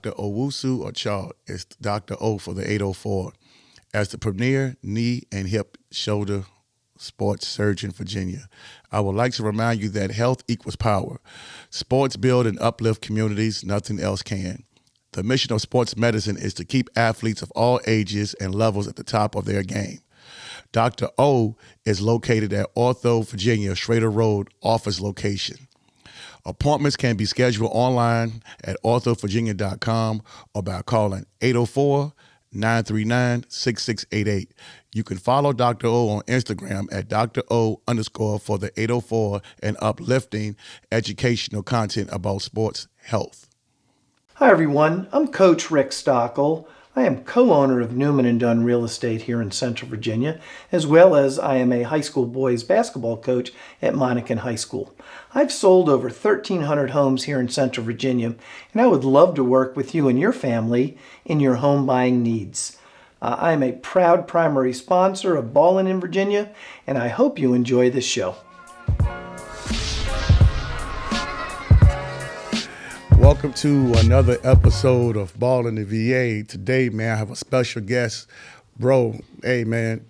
Dr. Owusu Ocho. It's Dr. O for the 804. As the premier knee and hip shoulder sports surgeon in Virginia, I would like to remind you that health equals power. Sports build and uplift communities, nothing else can. The mission of sports medicine is to keep athletes of all ages and levels at the top of their game. Dr. O is located at Ortho, Virginia, Schrader Road office location. Appointments can be scheduled online at orthovirginia.com or by calling 804-939-6688. You can follow Dr. O on Instagram at Dr. O _ for the 804 and uplifting educational content about sports health. Hi everyone, I'm Coach Rick Stockel. I am co-owner of Newman & Dunn Real Estate here in Central Virginia, as well as I am a high school boys basketball coach at Monacan High School. I've sold over 1,300 homes here in Central Virginia, and I would love to work with you and your family in your home buying needs. I am a proud primary sponsor of Ballin' in Virginia, and I hope you enjoy this show. Welcome to another episode of Ball in the VA. Today, man, I have a special guest. Bro, hey, man,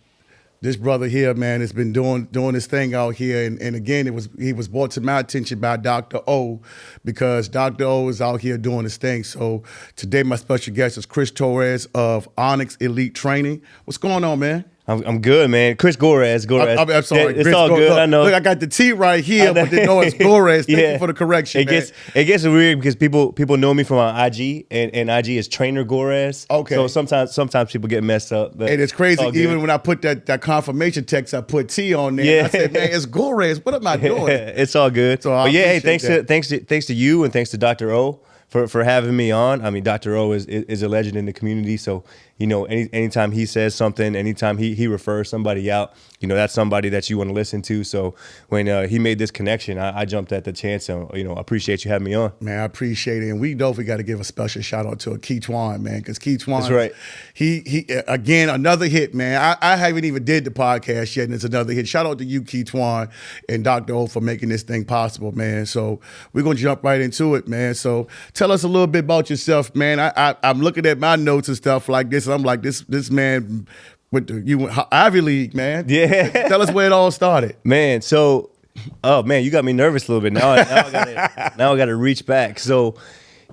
this brother here, man, has been doing this thing out here. And again, he was brought to my attention by Dr. O because Dr. O is out here doing his thing. So today, my special guest is Chris Torres of Onyx Elite Training. What's going on, man? I'm good, man. Chris Gorres. I'm sorry. It's all good. Look, I know. Look, I got the T right here, but they know it's Gorres. Thank you for the correction, man. It gets weird because people know me from on IG, and IG is Trainer Gorres. Okay. So sometimes people get messed up. And it's crazy. Even when I put that confirmation text, I put T on there. Yeah. I said, man, it's Gorres. What am I doing? It's all good. So but yeah, hey, thanks to you and thanks to Dr. O for having me on. I mean, Dr. O is a legend in the community. So, you know, anytime he says something, anytime he refers somebody out, you know, that's somebody that you want to listen to. So when he made this connection, I jumped at the chance. So, you know, I appreciate you having me on. Man, I appreciate it. And we definitely got to give a special shout out to Keytwan, man, because Keytwan, that's right. He again, another hit, man. I haven't even did the podcast yet, and it's another hit. Shout out to you, Keytwan, and Dr. O for making this thing possible, man. So we're going to jump right into it, man. So tell us a little bit about yourself, man. I'm looking at my notes and stuff like this, and I'm like, this man with you Ivy League, man. Yeah. Tell us where it all started. Man, so, oh, man, you got me nervous a little bit. Now I got to reach back. So,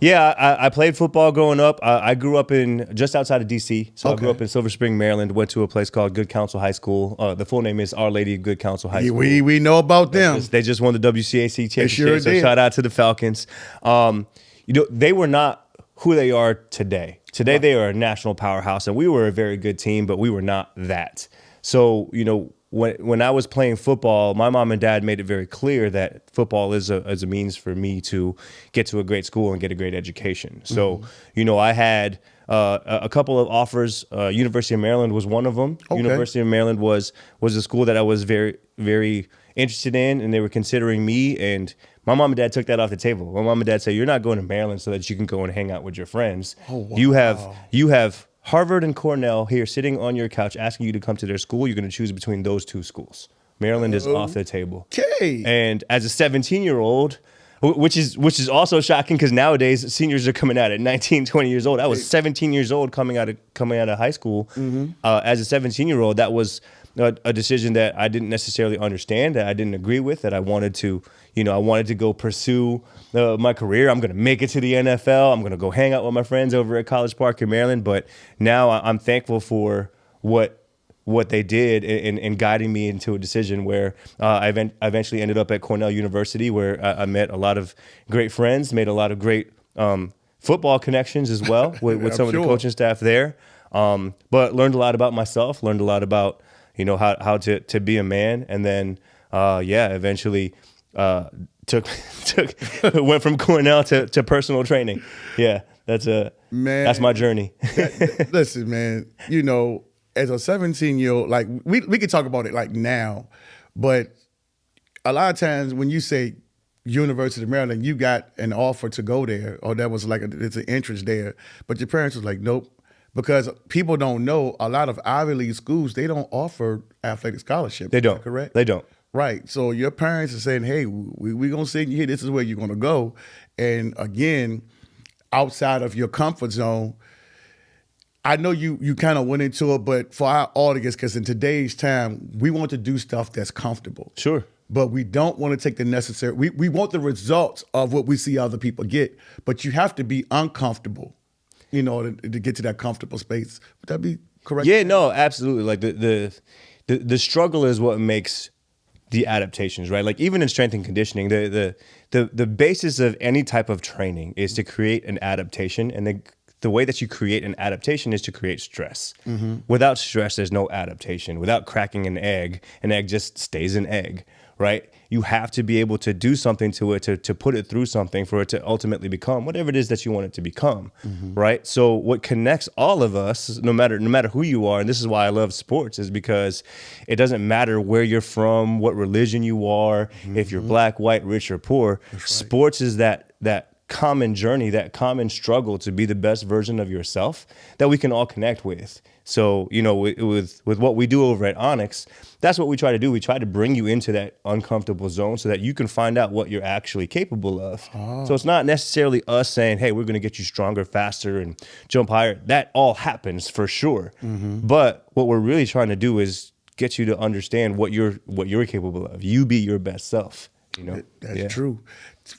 yeah, I played football growing up. I grew up just outside of D.C., so okay. I grew up in Silver Spring, Maryland, went to a place called Good Counsel High School. The full name is Our Lady of Good Counsel High School. We know about them. They just won the WCAC championship, sure so did. Shout out to the Falcons. You know, they were not who they are today. Today, they are a national powerhouse, and we were a very good team, but we were not that. So, you know, when I was playing football, my mom and dad made it very clear that football is a means for me to get to a great school and get a great education. So, you know, I had a couple of offers. University of Maryland was one of them. Okay. University of Maryland was a school that I was very, very interested in, and they were considering me, and my mom and dad took that off the table. My mom and dad said, you're not going to Maryland so that you can go and hang out with your friends. Oh, wow. You have Harvard and Cornell here sitting on your couch asking you to come to their school. You're going to choose between those two schools. Maryland is off the table. Okay. And as a 17-year-old, which is also shocking because nowadays seniors are coming out at 19, 20 years old. I was 17 years old coming out of high school. Mm-hmm. As a 17-year-old, that was a decision that I didn't necessarily understand, that I didn't agree with, that I wanted to go pursue my career. I'm going to make it to the NFL. I'm going to go hang out with my friends over at College Park in Maryland. But now I'm thankful for what they did in guiding me into a decision where I eventually ended up at Cornell University, where I met a lot of great friends, made a lot of great football connections as well with some of the coaching staff there. But learned a lot about myself, learned a lot about, you know, how to be a man. And then, eventually went from Cornell to personal training. Yeah, that's my journey. Listen, man, you know, as a 17-year-old, like we could talk about it like now, but a lot of times when you say University of Maryland, you got an offer to go there, or that was like it's an interest there, but your parents was like, nope. Because people don't know, a lot of Ivy League schools, they don't offer athletic scholarships. They don't. Correct? They don't. Right. So your parents are saying, hey, we're going to send you here. This is where you're going to go. And again, outside of your comfort zone. I know you kind of went into it, but for our audience, because in today's time, we want to do stuff that's comfortable. Sure. But we don't want to take the necessary, we want the results of what we see other people get, but you have to be uncomfortable, to get to that comfortable space. Would that be correct? Yeah, no, absolutely. Like the struggle is what makes the adaptations, right? Like even in strength and conditioning, the basis of any type of training is to create an adaptation, and the way that you create an adaptation is to create stress. Without stress, there's no adaptation. Without cracking an egg just stays an egg, right? You have to be able to do something to it, to put it through something for it to ultimately become whatever it is that you want it to become, right? So what connects all of us, no matter who you are, and this is why I love sports, is because it doesn't matter where you're from, what religion you are, if you're black, white, rich, or poor. Right. Sports is that common journey, that common struggle to be the best version of yourself that we can all connect with. So, with what we do over at Onyx, that's what we try to do. We try to bring you into that uncomfortable zone so that you can find out what you're actually capable of. Oh. So it's not necessarily us saying, hey, we're going to get you stronger, faster, and jump higher. That all happens for sure. But what we're really trying to do is get you to understand what you're capable of. You be your best self. That's true.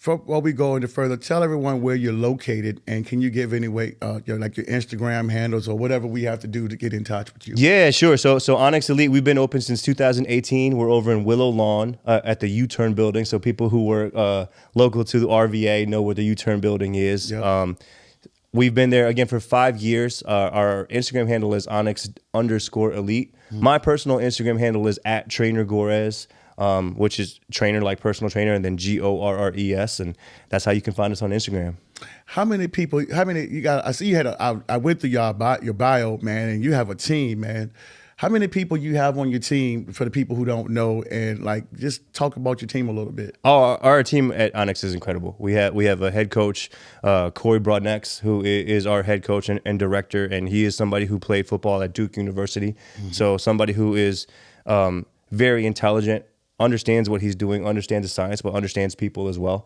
While we go into further, tell everyone where you're located, and can you give any way, your Instagram handles or whatever we have to do to get in touch with you? Yeah, sure. So Onyx Elite, we've been open since 2018. We're over in Willow Lawn at the U-Turn building. So people who were local to the RVA know where the U-Turn building is. Yep. We've been there again for 5 years. Our Instagram handle is Onyx_Elite. My personal Instagram handle is @TrainerGorres. Which is trainer like personal trainer, and then GORRES, and that's how you can find us on Instagram. How many you got? I see you had I went through your bio, man, and you have a team, man. How many people you have on your team for the people who don't know, and just talk about your team a little bit? Oh, our team at Onyx is incredible. We have a head coach, Corey Broadnex, who is our head coach and director, and he is somebody who played football at Duke University. So somebody who is very intelligent, understands what he's doing, understands the science, but understands people as well.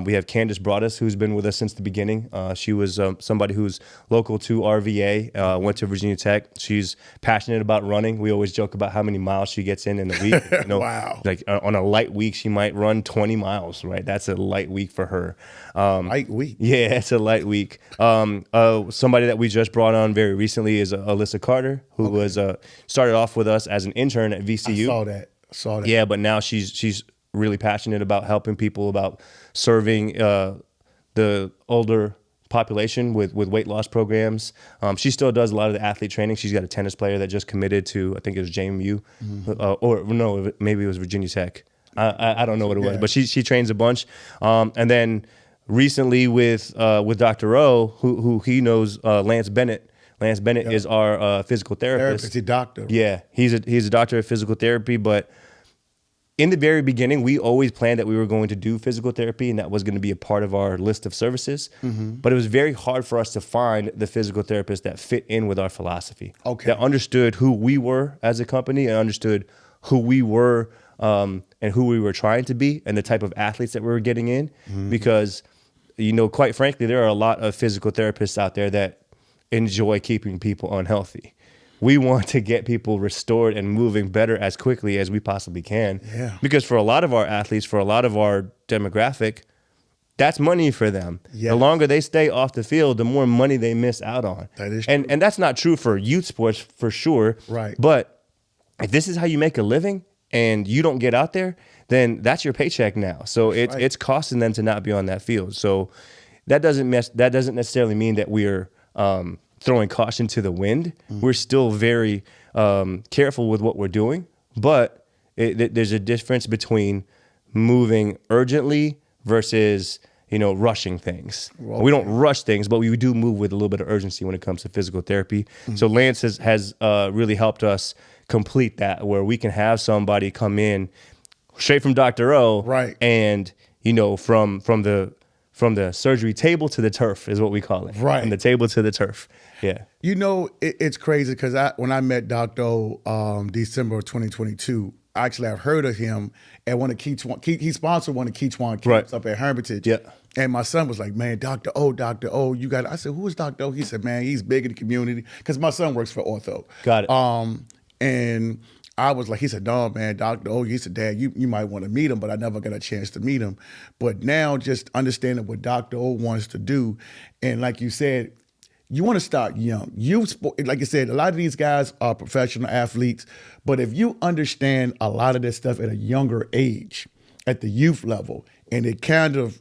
We have Candace Broadus, who's been with us since the beginning. She was somebody who's local to RVA, went to Virginia Tech. She's passionate about running. We always joke about how many miles she gets in the week. Wow. Like on a light week, she might run 20 miles, right? That's a light week for her. Light week? Yeah, it's a light week. Somebody that we just brought on very recently is Alyssa Carter, who was started off with us as an intern at VCU. I saw that. Yeah, but now she's really passionate about helping people, about serving the older population with weight loss programs. She still does a lot of the athlete training. She's got a tennis player that just committed to, I think it was JMU, or no, maybe it was Virginia Tech. I don't know what it was, but she trains a bunch. And then recently with Dr. O, who he knows, Lance Bennett. Lance Bennett is our physical therapist. He's a doctor. Yeah, he's a doctor of physical therapy, but in the very beginning, we always planned that we were going to do physical therapy, and that was going to be a part of our list of services. But it was very hard for us to find the physical therapist that fit in with our philosophy, that understood who we were as a company and understood who we were and who we were trying to be and the type of athletes that we were getting in. Because, quite frankly, there are a lot of physical therapists out there that enjoy keeping people unhealthy. We want to get people restored and moving better as quickly as we possibly can. Yeah. Because for a lot of our athletes, for a lot of our demographic, that's money for them. Yes. The longer they stay off the field, the more money they miss out on. That is true. And that's not true for youth sports for sure. Right. But if this is how you make a living and you don't get out there, then that's your paycheck now. So it's costing them to not be on that field. So that doesn't necessarily mean that we're throwing caution to the wind. We're still very careful with what we're doing, but there's a difference between moving urgently versus rushing things. Okay. We don't rush things, but we do move with a little bit of urgency when it comes to physical therapy. So Lance has really helped us complete that, where we can have somebody come in straight from Dr. O, right? And from the surgery table to the turf is what we call it. Right. From the table to the turf. Yeah. It's crazy because when I met Dr. O December of 2022, actually I've heard of him at one of Keychuan. He sponsored one of Keychuan camps Right. up at Hermitage. Yeah. And my son was like, man, Dr. O, you got it. I said, who is Dr. O? He said, man, he's big in the community. Because my son works for ortho. Got it. And I was like, he said, no, man, Dr. O, he said, Dad, you might want to meet him, but I never got a chance to meet him. But now just understanding what Dr. O wants to do, and like you said, you want to start young. Like I said, a lot of these guys are professional athletes, but if you understand a lot of this stuff at a younger age, at the youth level, and it kind of,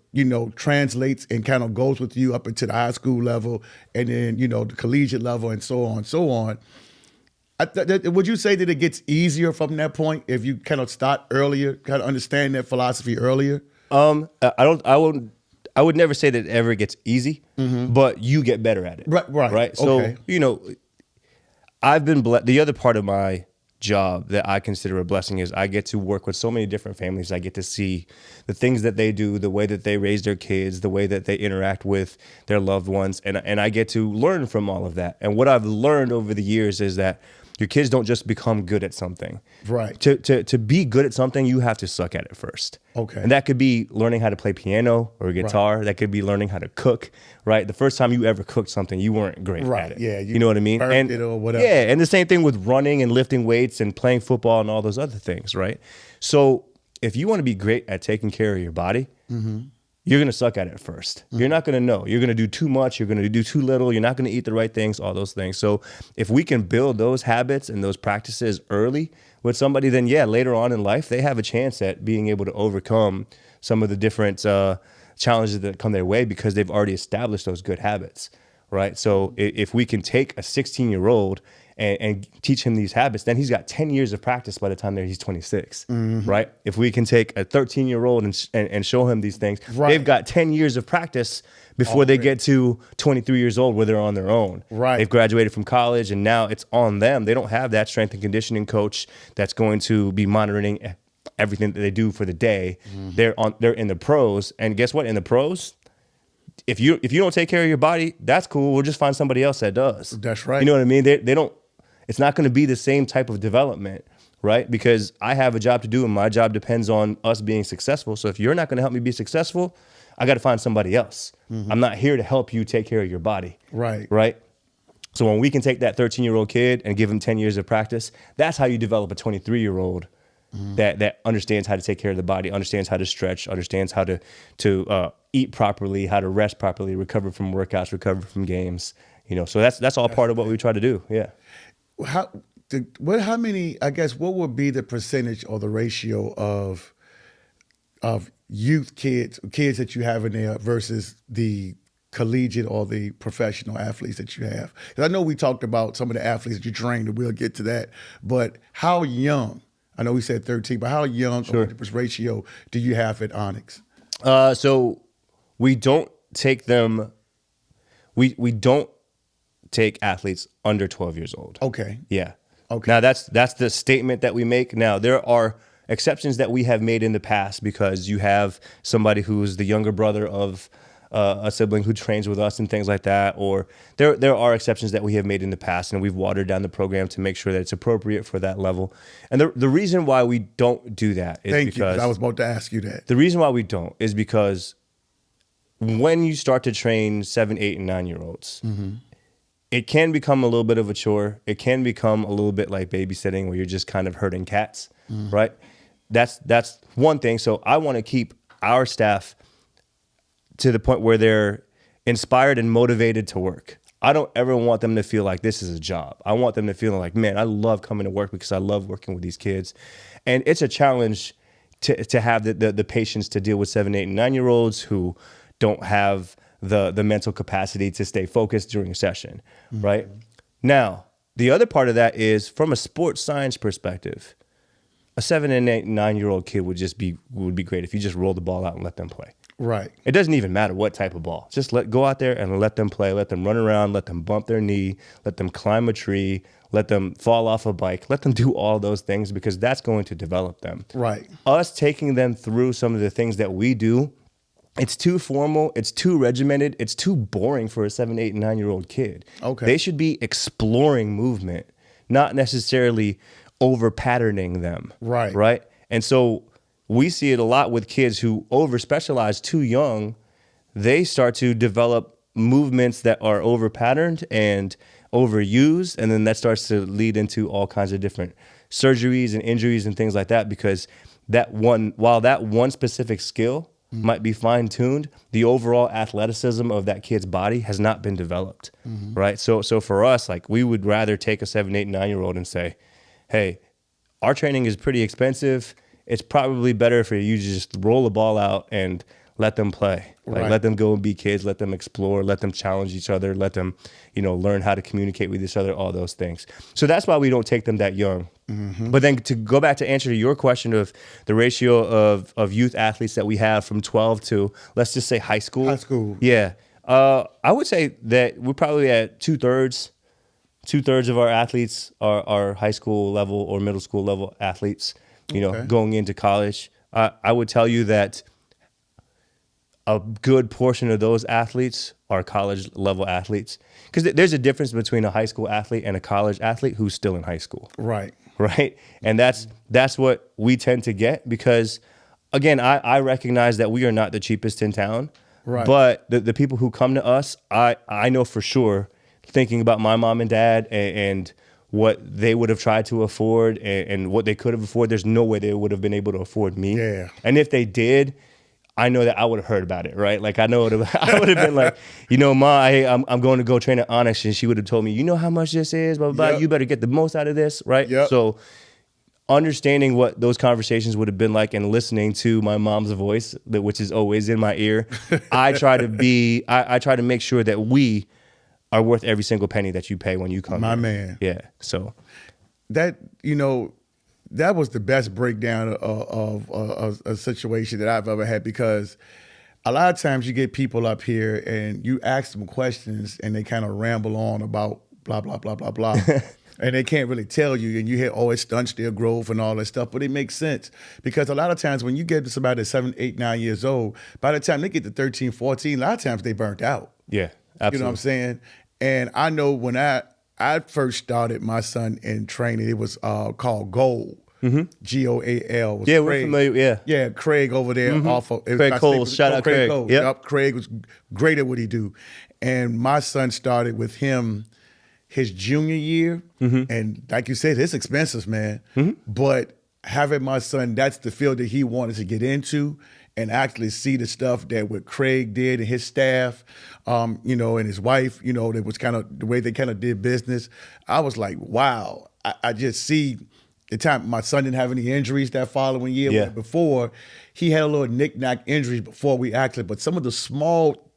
translates and kind of goes with you up into the high school level, and then, the collegiate level, and so on and so on. Would you say that it gets easier from that point if you kind of start earlier, kind of understand that philosophy earlier? I would never say that it ever gets easy, but you get better at it. Right. So, Okay. I've been blessed. The other part of my job that I consider a blessing is I get to work with so many different families. I get to see the things that they do, the way that they raise their kids, the way that they interact with their loved ones. And I get to learn from all of that. And what I've learned over the years is that your kids don't just become good at something. Right. To be good at something, you have to suck at it first. Okay. And that could be learning how to play piano or guitar. Right. That could be learning how to cook, right? The first time you ever cooked something, you weren't great at it. Yeah. You know what I mean? And it or whatever. Yeah, and the same thing with running and lifting weights and playing football and all those other things, right? So if you want to be great at taking care of your body, you're going to suck at it first. You're not going to know. You're going to do too much. You're going to do too little. You're not going to eat the right things, all those things. So if we can build those habits and those practices early with somebody, then later on in life, they have a chance at being able to overcome some of the different challenges that come their way because they've already established those good habits, right? So if we can take a 16-year-old and teach him these habits, then he's got 10 years of practice by the time that he's 26, right? If we can take a 13-year-old and show him these things, they've got 10 years of practice before they get to 23 years old where they're on their own. Right. They've graduated from college and now it's on them. They don't have that strength and conditioning coach that's going to be monitoring everything that they do for the day. They're in the pros, and guess what? In the pros, if you don't take care of your body, that's cool. We'll just find somebody else that does. That's right. You know what I mean? They don't. It's not going to be the same type of development, right? Because I have a job to do, and my job depends on us being successful. So if you're not going to help me be successful, I got to find somebody else. I'm not here to help you take care of your body. Right. Right. So when we can take that 13-year-old kid and give him 10 years of practice, that's how you develop a 23-year-old that understands how to take care of the body, understands how to stretch, understands how to eat properly, how to rest properly, recover from workouts, recover from games. So that's all part of what we try to do. Yeah. How many? I guess what would be the percentage or the ratio of youth kids that you have in there versus the collegiate or the professional athletes that you have? Because I know we talked about some of the athletes that you trained, and we'll get to that. But how young? I know we said 13, but how young or what ratio do you have at Onyx? So we don't take them. We don't take athletes under 12 years old. Okay. Yeah. Okay. Now that's the statement that we make. Now there are exceptions that we have made in the past because you have somebody who's the younger brother of a sibling who trains with us and things like that. Or there are exceptions that we have made in the past, and we've watered down the program to make sure that it's appropriate for that level. And the reason why we don't do that is because I was about to ask you that. The reason why we don't is because when you start to train 7, 8, and 9-year-olds, it can become a little bit of a chore. It can become a little bit like babysitting where you're just kind of herding cats, right? That's one thing. So I want to keep our staff to the point where they're inspired and motivated to work. I don't ever want them to feel like this is a job. I want them to feel like, man, I love coming to work because I love working with these kids. And it's a challenge to have the patience to deal with 7, 8, and 9-year-olds who don't have the mental capacity to stay focused during a session, right? Now, the other part of that is from a sports science perspective, a 7 and 8, 9-year-old kid would be great if you just roll the ball out and let them play. Right. It doesn't even matter what type of ball. Just go out there and let them play. Let them run around. Let them bump their knee. Let them climb a tree. Let them fall off a bike. Let them do all those things because that's going to develop them. Right. Us taking them through some of the things that we do, it's too formal. It's too regimented. It's too boring for a 7, 8, and 9-year-old kid. Okay. They should be exploring movement, not necessarily over patterning them. Right. Right. And so we see it a lot with kids who over specialize too young. They start to develop movements that are over patterned and overused. And then that starts to lead into all kinds of different surgeries and injuries and things like that, because while that one specific skill might be fine-tuned, the overall athleticism of that kid's body has not been developed, right? So for us, like, we would rather take a 7, 8, 9-year-old and say, hey, our training is pretty expensive. It's probably better for you to just roll the ball out and let them play. Like, let them go and be kids, let them explore, let them challenge each other, let them, learn how to communicate with each other, all those things. So that's why we don't take them that young. But then to go back to answer your question of the ratio of youth athletes that we have from 12 to, let's just say, high school. High school. Yeah. I would say that we're probably at two-thirds of our athletes are high school level or middle school level athletes, going into college. I would tell you that a good portion of those athletes are college level athletes, because there's a difference between a high school athlete and a college athlete who's still in high school. Right. And that's what we tend to get, because, again, I recognize that we are not the cheapest in town. Right. But the people who come to us, I know for sure, thinking about my mom and dad and what they would have tried to afford and what they could have afforded, there's no way they would have been able to afford me. Yeah. And if they did, I know that I would have heard about it, right? Like, I know I would have been like, Ma, I'm going to go train at Onyx, and she would have told me, you know how much this is, blah, blah, blah. Yep. You better get the most out of this, right? Yep. So understanding what those conversations would have been like and listening to my mom's voice, which is always in my ear, I try to make sure that we are worth every single penny that you pay when you come My here. man. Yeah, so. That was the best breakdown of a situation that I've ever had, because a lot of times you get people up here and you ask them questions and they kind of ramble on about blah, blah, blah, blah, blah. And they can't really tell you, and you hear, oh, it stunts their growth and all that stuff, but it makes sense, because a lot of times when you get to somebody that's 7, 8, 9 years old, by the time they get to 13, 14, a lot of times they burnt out. Yeah, absolutely. You know what I'm saying? And I know when I first started my son in training, it was called Goal. Goal. Yeah, we're familiar. Yeah. Yeah, Craig over there off of Craig Cole. Shout out Craig. Cole. Yep. Craig was great at what he do. And my son started with him his junior year. And like you said, it's expensive, man. But having my son, that's the field that he wanted to get into, and actually see the stuff that what Craig did and his staff, and his wife, that was kind of the way they kind of did business. I was like, wow. I just see the time my son didn't have any injuries that following year. Yeah. Before, he had a little knick-knack injuries before we actually, but some of the small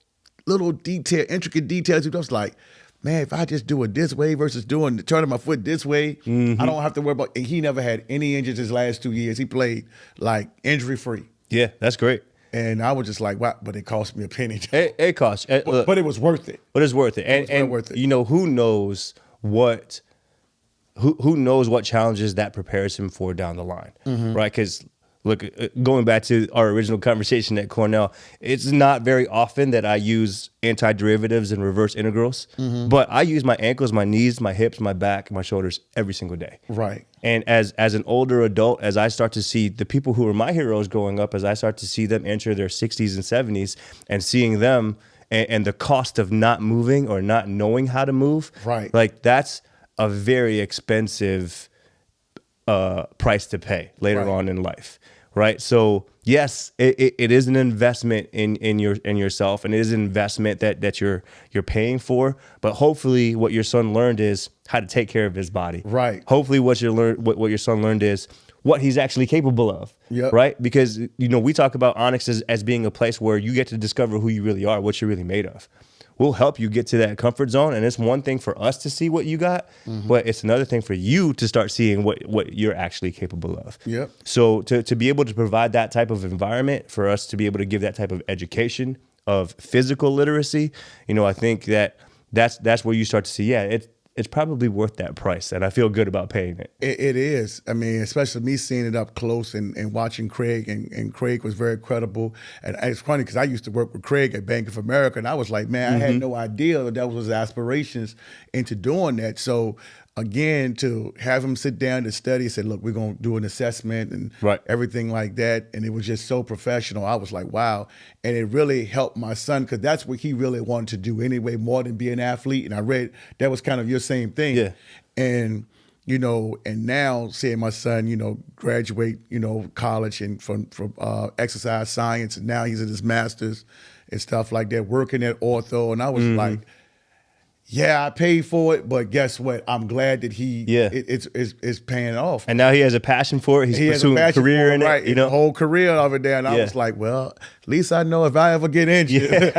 little intricate details, I was like, man, if I just do it this way versus turning my foot this way, I don't have to worry about. And he never had any injuries his last 2 years. He played like injury-free. Yeah, that's great. And I was just like, wow, but it cost me a penny. It costs. But it was worth it. But it's worth it. And worth it. Who knows what challenges that prepares him for down the line, right? Because look, going back to our original conversation at Cornell, it's not very often that I use antiderivatives and reverse integrals, but I use my ankles, my knees, my hips, my back, my shoulders every single day. Right. And as an older adult, as I start to see the people who were my heroes growing up, as I start to see them enter their 60s and 70s and seeing them and the cost of not moving or not knowing how to move, right? Like, that's a very expensive price to pay later on in life, right? So yes, it is an investment in yourself, and it is an investment that you're paying for. But hopefully, what your son learned is how to take care of his body. Right. Hopefully, what your son learned is what he's actually capable of. Yep. Right. Because we talk about Onyx as being a place where you get to discover who you really are, what you're really made of. We'll help you get to that comfort zone. And it's one thing for us to see what you got, but it's another thing for you to start seeing what you're actually capable of. Yep. So to be able to provide that type of environment, for us to be able to give that type of education of physical literacy, I think that's where you start to see, yeah, it's probably worth that price, and I feel good about paying it. It is. I mean, especially me seeing it up close and watching Craig, and Craig was very credible. And it's funny because I used to work with Craig at Bank of America, and I was like, man, I had no idea that was his aspirations into doing that. So again, to have him sit down to study, said, look, we're going to do an assessment and Right. everything like that. And it was just so professional. I was like, wow. And it really helped my son because that's what he really wanted to do anyway, more than be an athlete. And I read that was kind of your same thing. Yeah. And, and now seeing my son, graduate, college and from exercise science. And now he's in his master's and stuff like that, working at ortho. And I was like, yeah, I paid for it, but guess what? I'm glad that it's paying off. And now he has a passion for it. He's pursuing a career in right, it. The whole career of it there. And I was like, well, at least I know if I ever get injured,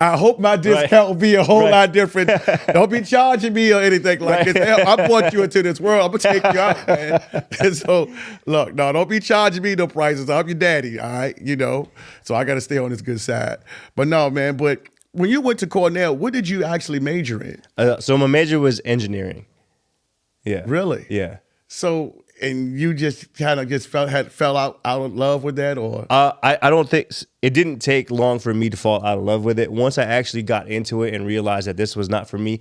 I hope my discount will be a whole lot different. Don't be charging me or anything like this. I brought you into this world. I'm going to take you out, man. And so, look, no, don't be charging me no prices. I'm your daddy, all right? So I got to stay on this good side. But no, man, when you went to Cornell, what did you actually major in? So my major was engineering. Yeah. Really? Yeah. So, and you just kind of fell out of love with that, or? I don't think it didn't take long for me to fall out of love with it. Once I actually got into it and realized that this was not for me,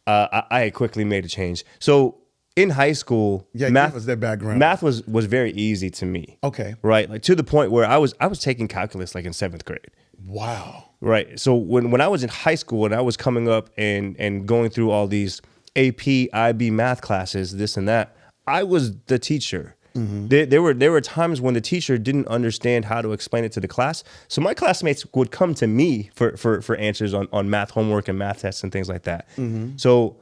I had quickly made a change. So in high school, math was that background. Math was very easy to me. Okay. Right, like to the point where I was taking calculus like in 7th grade. Wow. Right. So when I was in high school and I was coming up and going through all these AP, IB math classes, this and that, I was the teacher. There were times when the teacher didn't understand how to explain it to the class. So my classmates would come to me for answers on math homework and math tests and things like that. So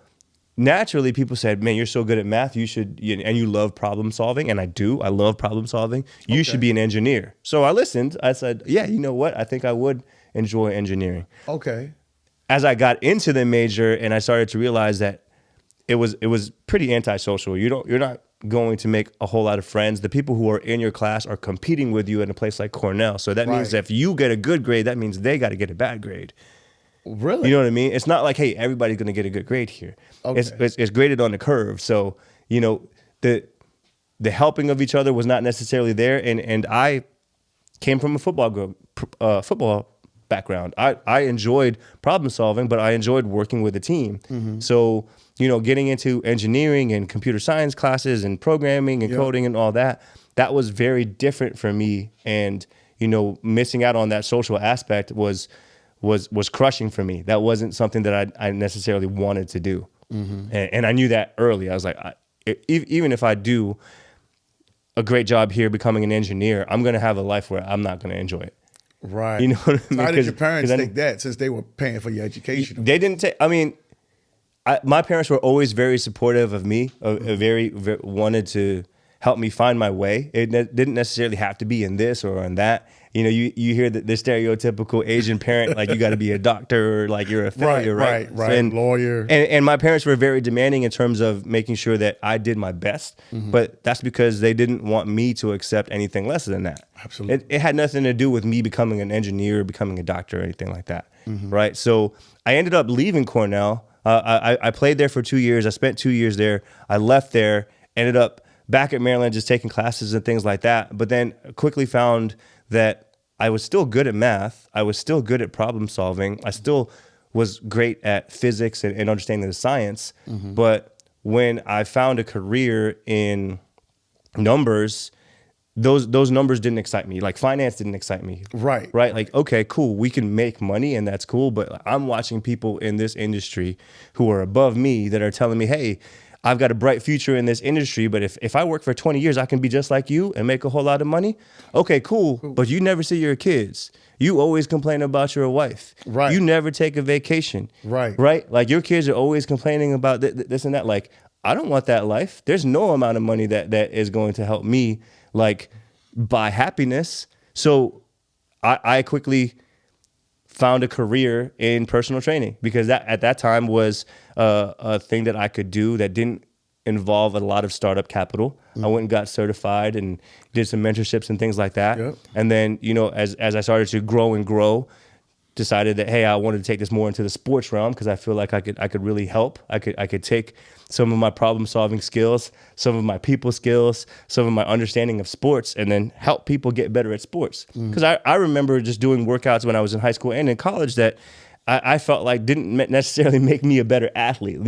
naturally people said, man, you're so good at math, and you love problem solving. And I do. I love problem solving. You should be an engineer. So I listened. I said, yeah, you know what? I think I would enjoy engineering. Okay. As I got into the major and I started to realize that it was pretty antisocial. You're not going to make a whole lot of friends. The people who are in your class are competing with you in a place like Cornell. So that means that if you get a good grade, that means they got to get a bad grade. Really? You know what I mean? It's not like, hey, everybody's going to get a good grade here. Okay. It's graded on the curve. So, the helping of each other was not necessarily there. And I came from a football background. I enjoyed problem solving, but I enjoyed working with a team. So, getting into engineering and computer science classes and programming and coding and all that was very different for me. And, missing out on that social aspect was crushing for me. That wasn't something that I necessarily wanted to do. And I knew that early. I was like, even if I do a great job here becoming an engineer, I'm going to have a life where I'm not going to enjoy it. Right. You know what I mean? So how did your parents take that since they were paying for your education? They didn't take, my parents were always very supportive of me, very wanted to help me find my way. It didn't necessarily have to be in this or in that. You hear the stereotypical Asian parent, like you got to be a doctor or like you're a failure, right? And lawyer. And my parents were very demanding in terms of making sure that I did my best. But that's because they didn't want me to accept anything less than that. Absolutely. It had nothing to do with me becoming an engineer, becoming a doctor or anything like that, right? So I ended up leaving Cornell. I played there for 2 years. I spent 2 years there. I left there, ended up back at Maryland just taking classes and things like that. But then quickly found that I was still good at math. I was still good at problem solving. I still was great at physics and understanding the science. But when I found a career in numbers, those numbers didn't excite me. Like finance didn't excite me. Right. Like, okay, cool. We can make money and that's cool. But I'm watching people in this industry who are above me that are telling me, hey, I've got a bright future in this industry, but if I work for 20 years, I can be just like you and make a whole lot of money. Okay, cool. But you never see your kids. You always complain about your wife. Right. You never take a vacation. Right. Right? Like your kids are always complaining about this and that. Like, I don't want that life. There's no amount of money that is going to help me like buy happiness. So I quickly found a career in personal training because that at that time was a thing that I could do that didn't involve a lot of startup capital. I went and got certified and did some mentorships and things like that. Yep. And then, as I started to grow, decided that, hey, I wanted to take this more into the sports realm because I feel like I could really help. I could take some of my problem solving skills, some of my people skills, some of my understanding of sports, and then help people get better at sports. Because I remember just doing workouts when I was in high school and in college that I felt like didn't necessarily make me a better athlete.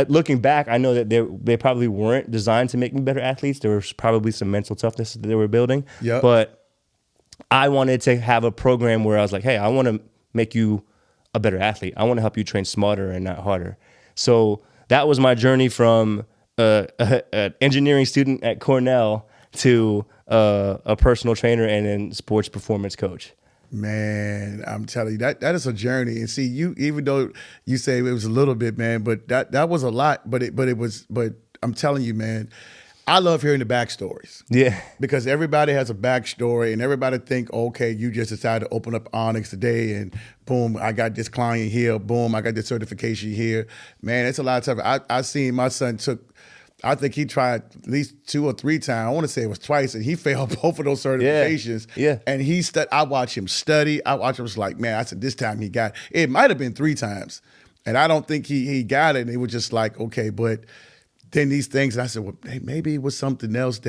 looking back, I know that they probably weren't designed to make me better athletes. There was probably some mental toughness that they were building. Yep. But I wanted to have a program where I was like, hey, I want to make you a better athlete. I want to help you train smarter and not harder. So that was my journey from an engineering student at Cornell to a personal trainer and then sports performance coach. Man, I'm telling you, that is a journey. And see, you, even though you say it was a little bit, man, but that was a lot. But I'm telling you, man, I love hearing the backstories. Yeah. Because everybody has a backstory, and everybody think, okay, you just decided to open up Onyx today, and boom, I got this client here. Boom, I got this certification here. Man, it's a lot of time. I seen my son I think he tried at least 2 or 3 times. I want to say it was twice, and he failed both of those certifications. Yeah. And I watched him study. I watched him, was like, man, I said, this time he got it. It might have been 3 times. And I don't think he got it. And it was just like, okay, but then these things, and I said, well, hey, maybe it was something else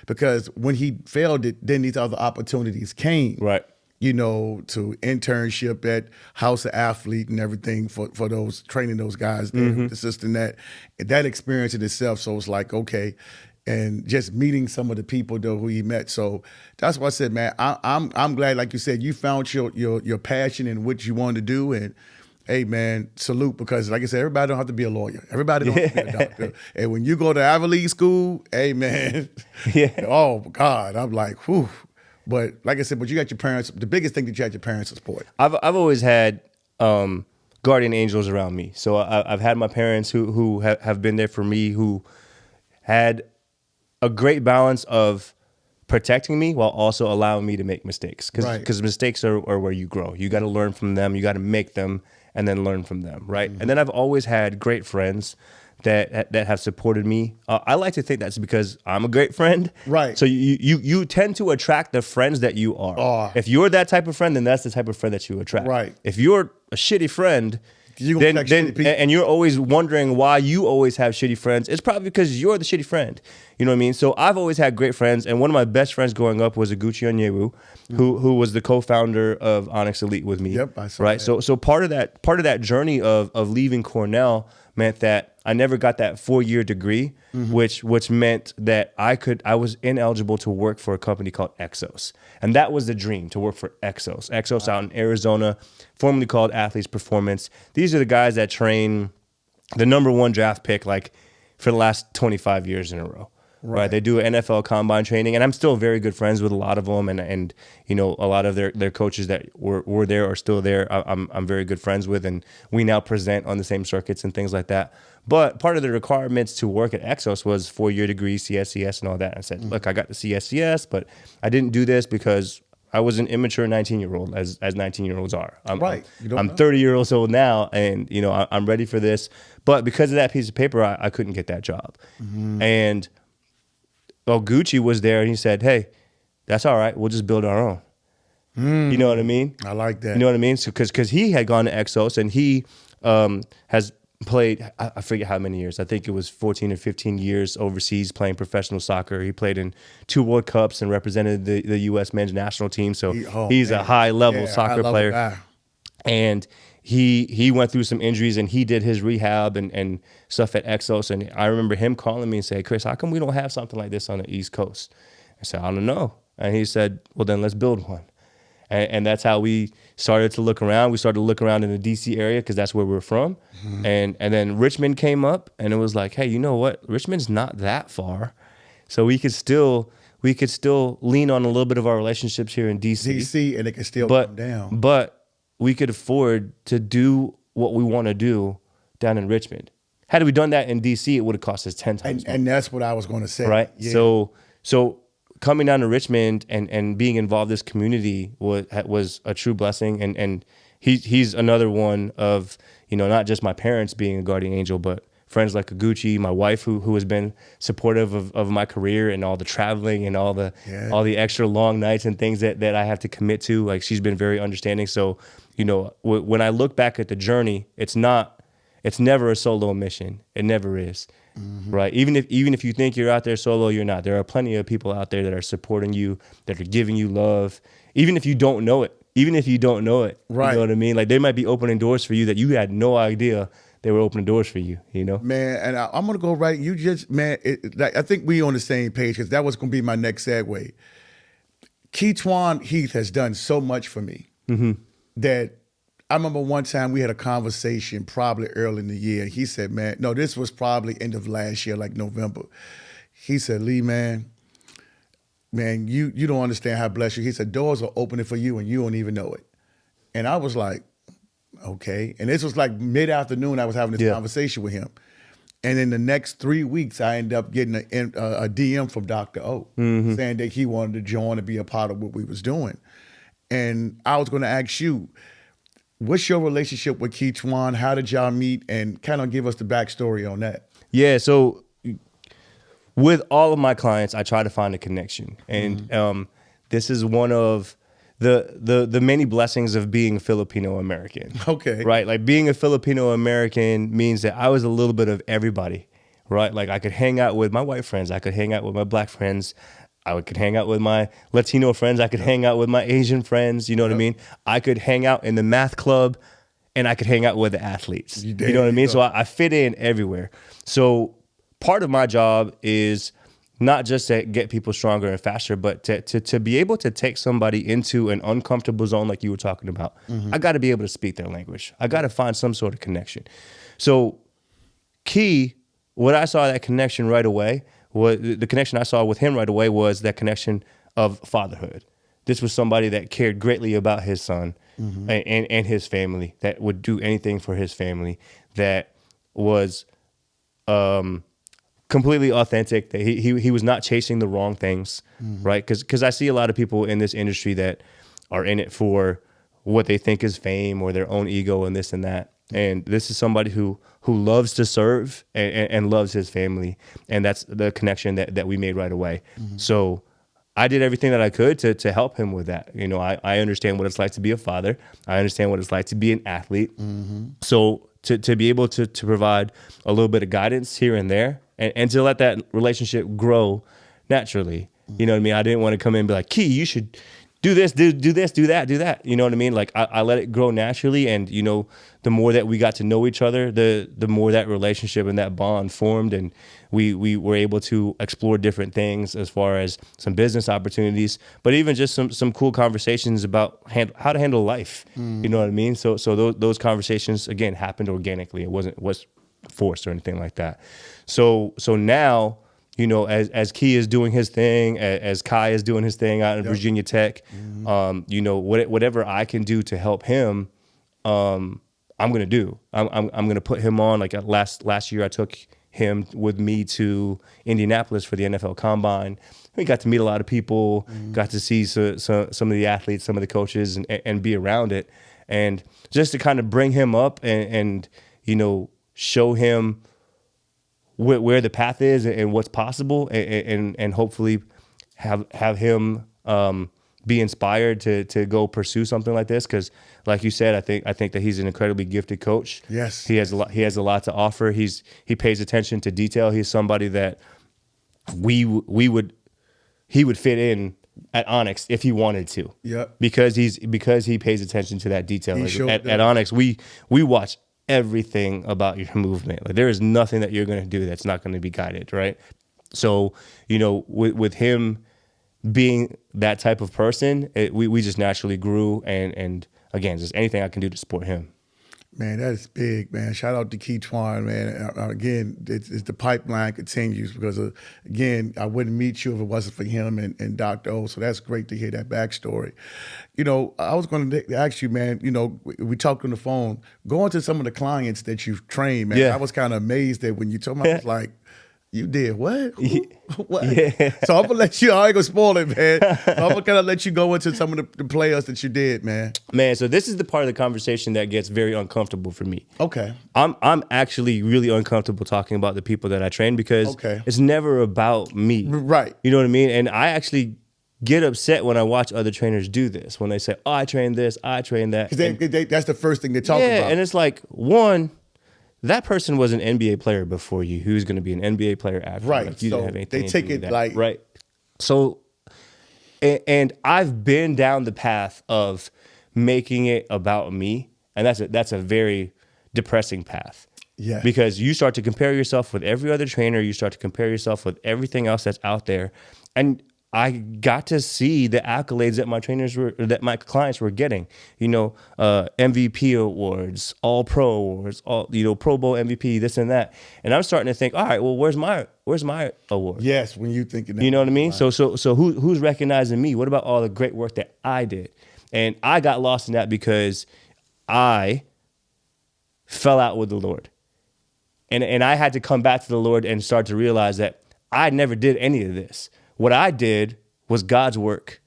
because when he failed it, then these other opportunities came. Right. You know, to internship at House of Athlete and everything for those, training those guys there, assisting that experience in itself. So it's like, okay, and just meeting some of the people though who he met. So that's why I said, man, I'm glad, like you said, you found your passion in what you wanted to do. And hey, man, salute, because like I said, everybody don't have to be a lawyer. Everybody don't have to be a doctor. And when you go to Ivy League school, hey, man, oh God, I'm like, whew. But like I said, but you got your parents. The biggest thing that you had your parents to support. I've always had guardian angels around me. So I've had my parents who have been there for me, who had a great balance of protecting me while also allowing me to make mistakes. Because mistakes are where you grow. You got to learn from them. You got to make them and then learn from them, right? And then I've always had great friends that have supported me. I like to think that's because I'm a great friend. Right. So you tend to attract the friends that you are. If you're that type of friend, then that's the type of friend that you attract. Right. If you're a shitty friend, then and you're always wondering why you always have shitty friends, it's probably because you're the shitty friend. You know what I mean? So I've always had great friends, and one of my best friends growing up was Gucci Onyewu, who was the co-founder of Onyx Elite with me. Yep, I saw right. that. So part of that journey of leaving Cornell meant that I never got that 4-year degree, which meant that I was ineligible to work for a company called Exos. And that was the dream, to work for Exos. Exos out in Arizona, formerly called Athletes Performance. These are the guys that train the #1 draft pick like for the last 25 years in a row. Right. They do NFL combine training, and I'm still very good friends with a lot of them, and you know, a lot of their coaches that were there or still there. I'm very good friends with, and we now present on the same circuits and things like that. But part of the requirements to work at Exos was 4-year degree, CSCS, and all that. And I said, look, I got the CSCS, but I didn't do this because I was an immature 19-year-old, as 19-year-olds are. I'm 30 years old now, and you know, I'm ready for this. But because of that piece of paper, I couldn't get that job, and Gucci was there, and he said, hey, that's all right. We'll just build our own. You know what I mean? I like that. You know what I mean? So, because he had gone to Exos, and he has played, I forget how many years. I think it was 14 or 15 years overseas playing professional soccer. He played in 2 World Cups and represented the U.S. men's national team. So he's a high-level soccer player. Guy. And he went through some injuries, and he did his rehab and stuff at Exos. And I remember him calling me and saying, Chris, how come we don't have something like this on the East Coast? I said, I don't know. And he said, well, then let's build one. And that's how we started to look around. We started to look around in the D.C. area because that's where we're from. And then Richmond came up, and it was like, hey, you know what? Richmond's not that far. So we could still lean on a little bit of our relationships here in D.C. And it can still come down. But we could afford to do what we want to do down in Richmond. Had we done that in D.C., it would have cost us 10 times more. And that's what I was going to say. Right? Yeah. So coming down to Richmond and being involved in this community was a true blessing. And he's another one of, you know, not just my parents being a guardian angel, but friends like Gucci, my wife who has been supportive of my career and all the traveling and all the extra long nights and things that I have to commit to. Like, she's been very understanding. So, you know, when I look back at the journey, it's never a solo mission. It never is. Right? Even if you think you're out there solo, you're not. There are plenty of people out there that are supporting you, that are giving you love, even if you don't know it. Right. You know what I mean? Like, they might be opening doors for you that you had no idea they were opening doors for you, you know? Man, and I'm gonna go right. You just, man, like, I think we on the same page because that was gonna be my next segue. Keetwan Heath has done so much for me that I remember one time we had a conversation probably early in the year. He said, man, no, this was probably end of last year, like November. He said, Lee, man, you don't understand how blessed you. He said, doors are opening for you and you don't even know it. And I was like, okay. And this was like mid-afternoon, I was having this conversation with him. And in the next 3 weeks, I ended up getting a DM from Dr. O saying that he wanted to join and be a part of what we was doing. And I was going to ask you, what's your relationship with Keetwan? How did y'all meet? And kind of give us the backstory on that. Yeah, so with all of my clients, I try to find a connection. And this is one of the many blessings of being Filipino American. Okay. Right? Like being a Filipino American means that I was a little bit of everybody, right? Like I could hang out with my white friends, I could hang out with my black friends, I could hang out with my Latino friends, I could hang out with my Asian friends, you know what I mean? I could hang out in the math club and I could hang out with the athletes. You know what I mean? So I fit in everywhere. So part of my job is not just to get people stronger and faster, but to be able to take somebody into an uncomfortable zone like you were talking about. I got to be able to speak their language. I got to find some sort of connection. So what I saw that connection right away, the connection I saw with him right away was that connection of fatherhood. This was somebody that cared greatly about his son and his family, that would do anything for his family, that was completely authentic, that he was not chasing the wrong things, right? Because I see a lot of people in this industry that are in it for what they think is fame or their own ego and this and that. And this is somebody who loves to serve and loves his family. And that's the connection that we made right away. So I did everything that I could to help him with that. You know, I understand what it's like to be a father. I understand what it's like to be an athlete. So to be able to provide a little bit of guidance here and there and to let that relationship grow naturally. You know what I mean? I didn't want to come in and be like, Key, you should do this, do this, do that. You know what I mean? Like I let it grow naturally. And, you know, the more that we got to know each other, the more that relationship and that bond formed. And we were able to explore different things as far as some business opportunities, but even just some cool conversations about how to handle life. You know what I mean? So those conversations, again, happened organically. It was forced or anything like that. So now, you know, as Key is doing his thing, as Kai is doing his thing out in Virginia Tech, you know, whatever I can do to help him, I'm gonna do. I'm gonna put him on. Like last year, I took him with me to Indianapolis for the NFL Combine. We got to meet a lot of people, got to see some of the athletes, some of the coaches, and be around it, and just to kind of bring him up and you know, show him where the path is and what's possible, and hopefully have him be inspired to go pursue something like this. Because, like you said, I think that he's an incredibly gifted coach. Yes, he has a lot to offer. He pays attention to detail. He's somebody that he would fit in at Onyx if he wanted to. Yeah, because he pays attention to that detail. Like at Onyx, we watch everything about your movement. Like there is nothing that you're going to do that's not going to be guided, right? So, you know, with him being that type of person, we just naturally grew, and again, just anything I can do to support him. Man, that is big, man. Shout out to Keetwan, man. Again, it's the pipeline continues because, again, I wouldn't meet you if it wasn't for him and Dr. O, so that's great to hear that backstory. You know, I was going to ask you, man, you know, we talked on the phone, going to some of the clients that you've trained, man, I was kind of amazed that when you told me, I was like, you did what? What? Yeah. So I'm gonna let you. I ain't gonna spoil it, man. So I'm gonna kind of let you go into some of the players that you did, man. Man, so this is the part of the conversation that gets very uncomfortable for me. Okay. I'm actually really uncomfortable talking about the people that I train because it's never about me. Right. You know what I mean? And I actually get upset when I watch other trainers do this. When they say, "Oh, I train this, I train that." Because that's the first thing they talk about. Yeah, and it's like, one, that person was an NBA player before you. Who's going to be an NBA player after? Right. Like, you so didn't have anything they take it that. like right. So, and I've been down the path of making it about me, and that's a very depressing path. Yeah. Because you start to compare yourself with every other trainer, you start to compare yourself with everything else that's out there. And I got to see the accolades that my clients were getting. MVP awards, All Pro awards, Pro Bowl MVP, this and that. And I'm starting to think, all right, well, where's my award? Yes, when you thinking that. You know what I mean? Right. So who's recognizing me? What about all the great work that I did? And I got lost in that because I fell out with the Lord. And I had to come back to the Lord and start to realize that I never did any of this. What I did was God's work.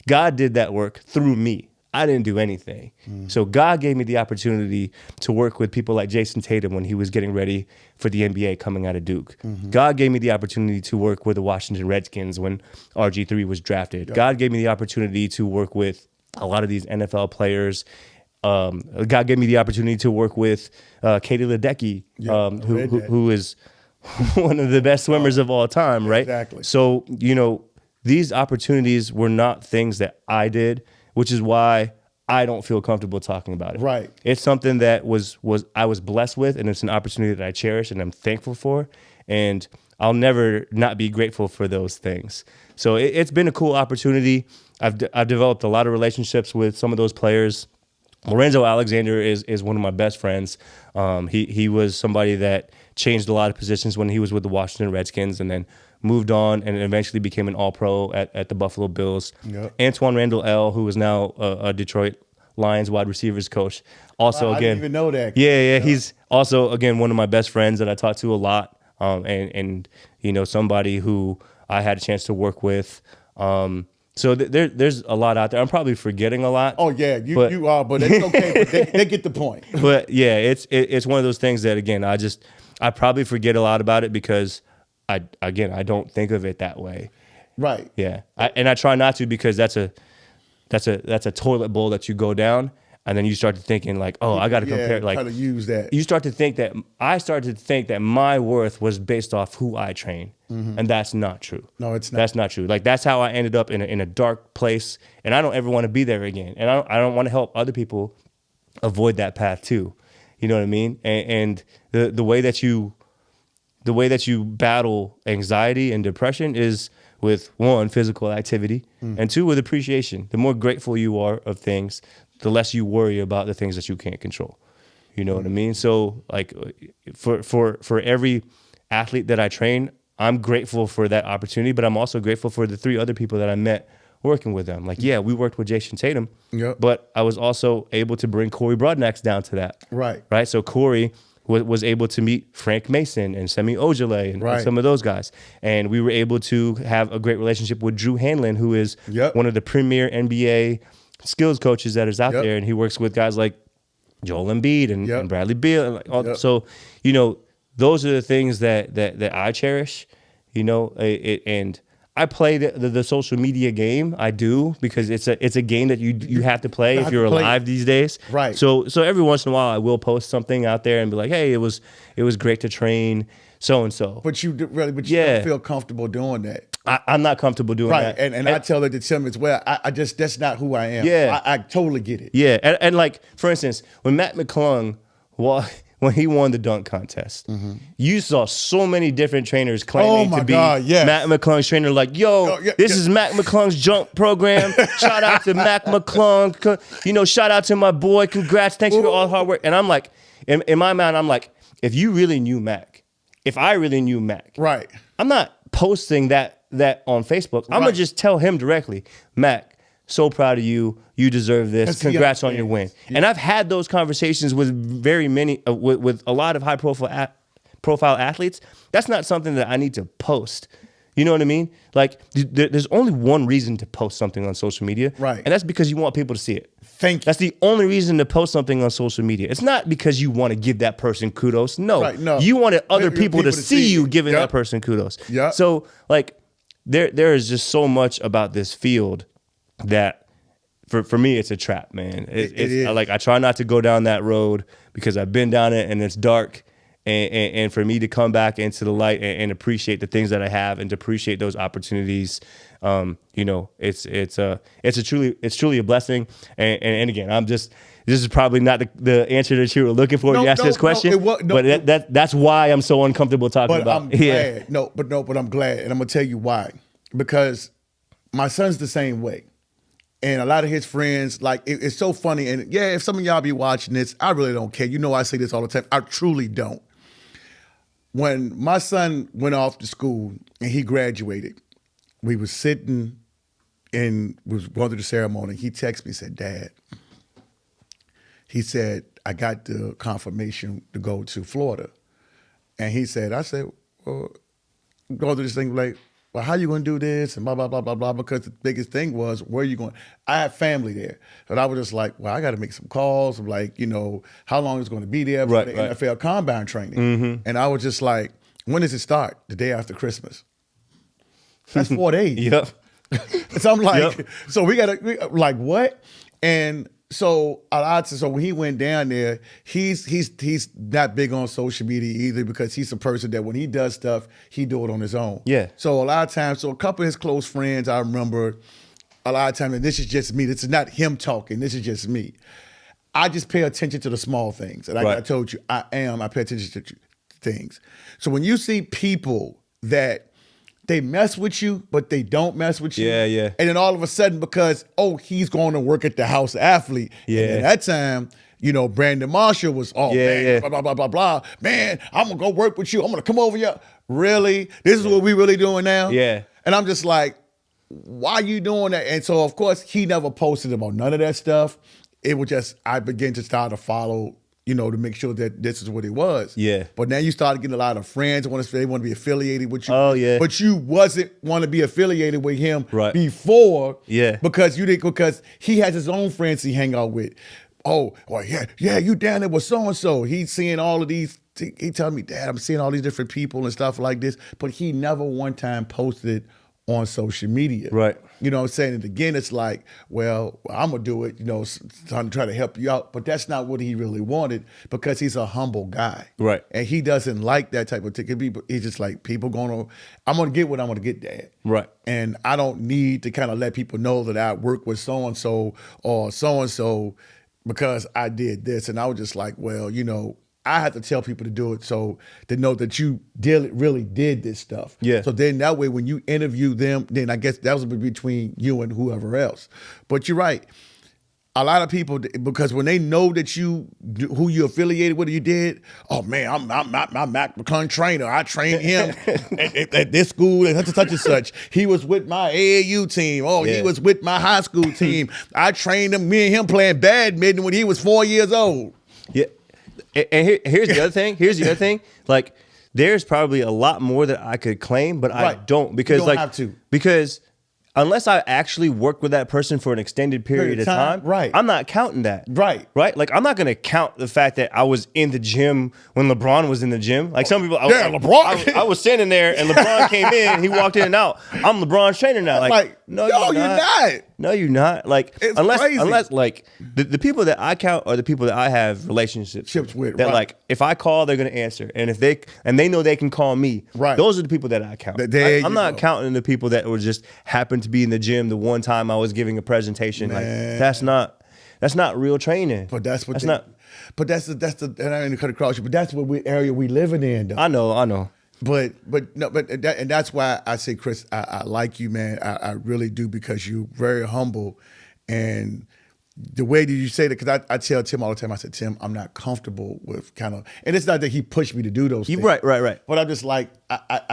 God did that work through me. I didn't do anything. So God gave me the opportunity to work with people like Jason Tatum when he was getting ready for the NBA coming out of Duke. God gave me the opportunity to work with the Washington Redskins when RG3 was drafted. God gave me the opportunity to work with a lot of these NFL players. God gave me the opportunity to work with Katie Ledecky, who is one of the best swimmers of all time, right? Exactly. So, these opportunities were not things that I did, which is why I don't feel comfortable talking about it. Right. It's something that I was blessed with, and it's an opportunity that I cherish and I'm thankful for, and I'll never not be grateful for those things. So it's been a cool opportunity. I've developed a lot of relationships with some of those players. Lorenzo Alexander is one of my best friends. He was somebody that changed a lot of positions when he was with the Washington Redskins, and then moved on and eventually became an All-Pro at the Buffalo Bills. Yep. Antoine Randall L., who is now a Detroit Lions wide receivers coach. Also, I didn't even know that. Yeah. He's also, again, one of my best friends that I talk to a lot, and somebody who I had a chance to work with. So there's a lot out there. I'm probably forgetting a lot. Oh yeah, you are, but it's okay. But they get the point. But yeah, it's one of those things that, again, I probably forget a lot about it because I don't think of it that way. Right. Yeah. I try not to, because that's a toilet bowl that you go down, and then you start to thinking like, oh, I got to compare. Like, try to use that. You start to think that I started to think that my worth was based off who I train, and that's not true. No, it's not. That's not true. Like, that's how I ended up in a dark place, and I don't ever want to be there again. And I don't want to help other people avoid that path too. You know what I mean? And the way that you battle anxiety and depression is with, one, physical activity, and two, with appreciation. The more grateful you are of things, the less you worry about the things that you can't control. You know what I mean? So, like, for every athlete that I train, I'm grateful for that opportunity, but I'm also grateful for the 3 other people that I met working with them. Like, yeah, we worked with Jason Tatum, but I was also able to bring Corey Broadnax down to that. Right. So Corey was able to meet Frank Mason and Semi Ojale and some of those guys. And we were able to have a great relationship with Drew Hanlon, who is one of the premier NBA skills coaches that is out there. And he works with guys like Joel Embiid and Bradley Beal. And like all, So, those are the things that I cherish, and I play the social media game. I do, because it's a game that you have to play if you're alive these days. Right. So every once in a while I will post something out there and be like, hey, it was great to train so and so. But you don't feel comfortable doing that. I'm not comfortable doing that. And I tell it to Tim as well. I just, that's not who I am. Yeah. I totally get it. Yeah. And like, for instance, when Matt McClung when he won the dunk contest, you saw so many different trainers claiming to be Matt McClung's trainer. Like, this is Matt McClung's jump program. Shout out to Matt McClung. Shout out to my boy. Congrats. Thanks for all the hard work. And I'm like, in my mind, I'm like, if you really knew Mac, if I really knew Mac, right, I'm not posting that on Facebook. I'm gonna just tell him directly, Mac, so proud of you. You deserve this. Congrats on your win. Yeah. And I've had those conversations with very many, with a lot of high profile athletes. That's not something that I need to post. You know what I mean? Like, there's only one reason to post something on social media. Right. And that's because you want people to see it. Thank you. That's the only reason to post something on social media. It's not because you want to give that person kudos. No. Right, no. You wanted other people to see you giving that person kudos. Yeah. So, like, there is just so much about this field that, for me, it's a trap, man. It is. Like, I try not to go down that road because I've been down it and it's dark. And for me to come back into the light and appreciate the things that I have and to appreciate those opportunities, it's truly a blessing. And again, this is probably not the answer that you were looking for when you asked this question. But that's why I'm so uncomfortable talking about. I'm glad. But I'm glad, and I'm gonna tell you why. Because my son's the same way, and a lot of his friends, like it's so funny. And yeah, if some of y'all be watching this, I really don't care. You know, I say this all the time. I truly don't. When my son went off to school and he graduated, we was sitting and was going through the ceremony. He texted me and said, "Dad," he said, "I got the confirmation to go to Florida." And he said, I said, well, go through this thing like, well, how you going to do this? And blah, blah, blah, blah, blah. Because the biggest thing was, where are you going? I had family there. And I was just like, well, I got to make some calls of like, you know, how long it's going to be there for the NFL Combine training. Mm-hmm. And I was just like, when does it start? The day after Christmas. That's 4 days. Yep. So I'm like, so we got to, like, what? And so when he went down there, he's not big on social media either, because he's a person that when he does stuff, he do it on his own. Yeah. So a lot of times, so a couple of his close friends, I remember a lot of times, and this is just me. This is not him talking. This is just me. I just pay attention to the small things. And I told you, I pay attention to things. So when you see people that they mess with you, but they don't mess with you. Yeah, yeah. And then all of a sudden, because, he's going to work at the House Athlete. Yeah. And at that time, you know, Brandon Marshall was, blah, blah, blah, blah, blah. Man, I'm going to go work with you. I'm going to come over here. Really? This is what we really doing now? Yeah. And I'm just like, why are you doing that? And so, of course, he never posted about none of that stuff. It was just, I began to start to follow, you know, to make sure that this is what it was. Yeah. But now you started getting a lot of friends. They want to be affiliated with you. Oh, yeah. But you wasn't want to be affiliated with him before. Yeah. Because he has his own friends he hang out with. Oh, well, yeah, you down there with so-and-so. He's seeing all of these. He telling me, Dad, I'm seeing all these different people and stuff like this. But he never one time posted it on social media. Right. You know what I'm saying? And again, it's like, well, I'm going to do it, you know, trying to try to help you out. But that's not what he really wanted, because he's a humble guy. Right. And he doesn't like that type of thing. He's just like, I'm going to get what I'm going to get, Dad. Right. And I don't need to kind of let people know that I work with so-and-so or so-and-so because I did this. And I was just like, well, you know, I have to tell people to do it so they know that you really did this stuff. Yeah. So then that way, when you interview them, then I guess that was between you and whoever else. But you're right. A lot of people, because when they know that who you affiliated with, or you did, oh man, I'm my Mac McClung trainer. I trained him at this school and such and such. He was with my AAU team. He was with my high school team. I trained him. Me and him playing badminton when he was 4 years old. Yeah. And here's the other thing. Like, there's probably a lot more that I could claim, but I don't, because you don't have to. Because unless I actually worked with that person for an extended period of time, I'm not counting that. Right. Like, I'm not going to count the fact that I was in the gym when LeBron was in the gym. Like, some people, LeBron. I was standing there and LeBron came in, he walked in and out. I'm LeBron's trainer now. Like no, you're not. No, you're not. Like, it's unless crazy. like the people that I count are the people that I have relationships with. That like, if I call, they're gonna answer, and if they know they can call me. Right. Those are the people that I count. I'm not counting the people that were just happened to be in the gym the one time I was giving a presentation. Man. Like, that's not real training. But that's not. But that's the and I didn't cut across you. But that's what area we living in, though. I know. But that's why I say, Chris, I like you, man. I really do, because you're very humble, and the way that you say that, because I tell Tim all the time, I said, Tim, I'm not comfortable with kind of, and it's not that he pushed me to do those things. Right. But I'm just like,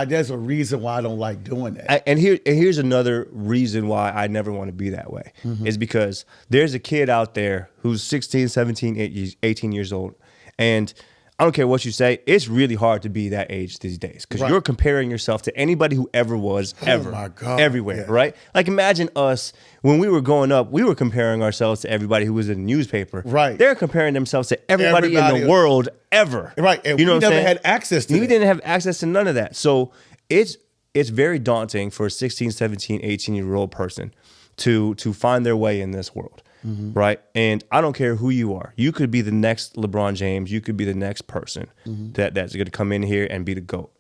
there's a reason why I don't like doing that. And here's another reason why I never want to be that way, is because there's a kid out there who's 16, 17, 18 years old, and I don't care what you say, it's really hard to be that age these days, because you're comparing yourself to anybody who ever was, my God. Everywhere, right? Like, imagine us, when we were growing up, we were comparing ourselves to everybody who was in the newspaper. Right. They're comparing themselves to everybody in the world ever. Right, and we never had access to that. We didn't have access to none of that. So it's very daunting for a 16, 17, 18-year-old person to find their way in this world. Mm-hmm. Right. And I don't care who you are. You could be the next LeBron James. You could be the next person that's going to come in here and be the GOAT.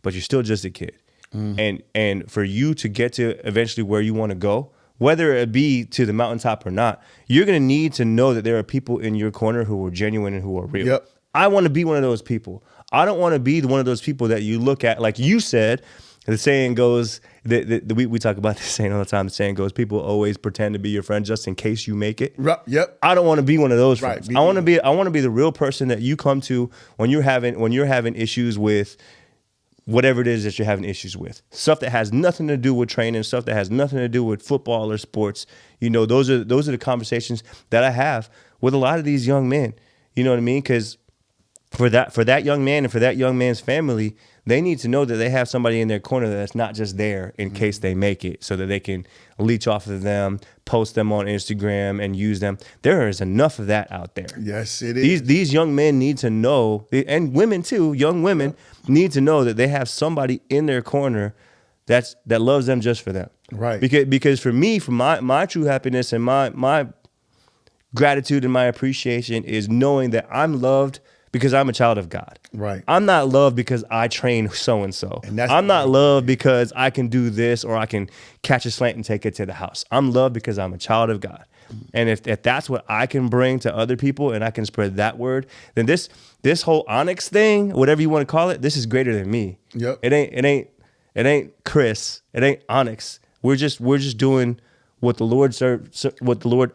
But you're still just a kid. And for you to get to eventually where you want to go, whether it be to the mountaintop or not, you're going to need to know that there are people in your corner who are genuine and who are real. Yep. I want to be one of those people. I don't want to be one of those people that you look at, like you said, the saying goes, we talk about this saying all the time, the saying goes, people always pretend to be your friend just in case you make it. Right. Yep. I don't want to be one of those friends. Right. I want to be the real person that you come to when you're having issues with whatever it is that you're having issues with. Stuff that has nothing to do with training, stuff that has nothing to do with football or sports. You know, those are the conversations that I have with a lot of these young men. You know what I mean? Because for that young man and for that young man's family, they need to know that they have somebody in their corner that's not just there in case they make it, so that they can leech off of them, post them on Instagram, and use them. There is enough of that out there. Yes, it is. These young men need to know, and women too, young women need to know that they have somebody in their corner that loves them just for them. Right. Because for me, for my true happiness and my gratitude and my appreciation is knowing that I'm loved because I'm a child of God. Right. I'm not loved because I train so-and-so. I'm not loved because I can do this or I can catch a slant and take it to the house. I'm loved because I'm a child of God. And if that's what I can bring to other people and I can spread that word, then this whole Onyx thing, whatever you want to call it, this is greater than me. Yep. It ain't Chris. It ain't Onyx. We're just doing what the Lord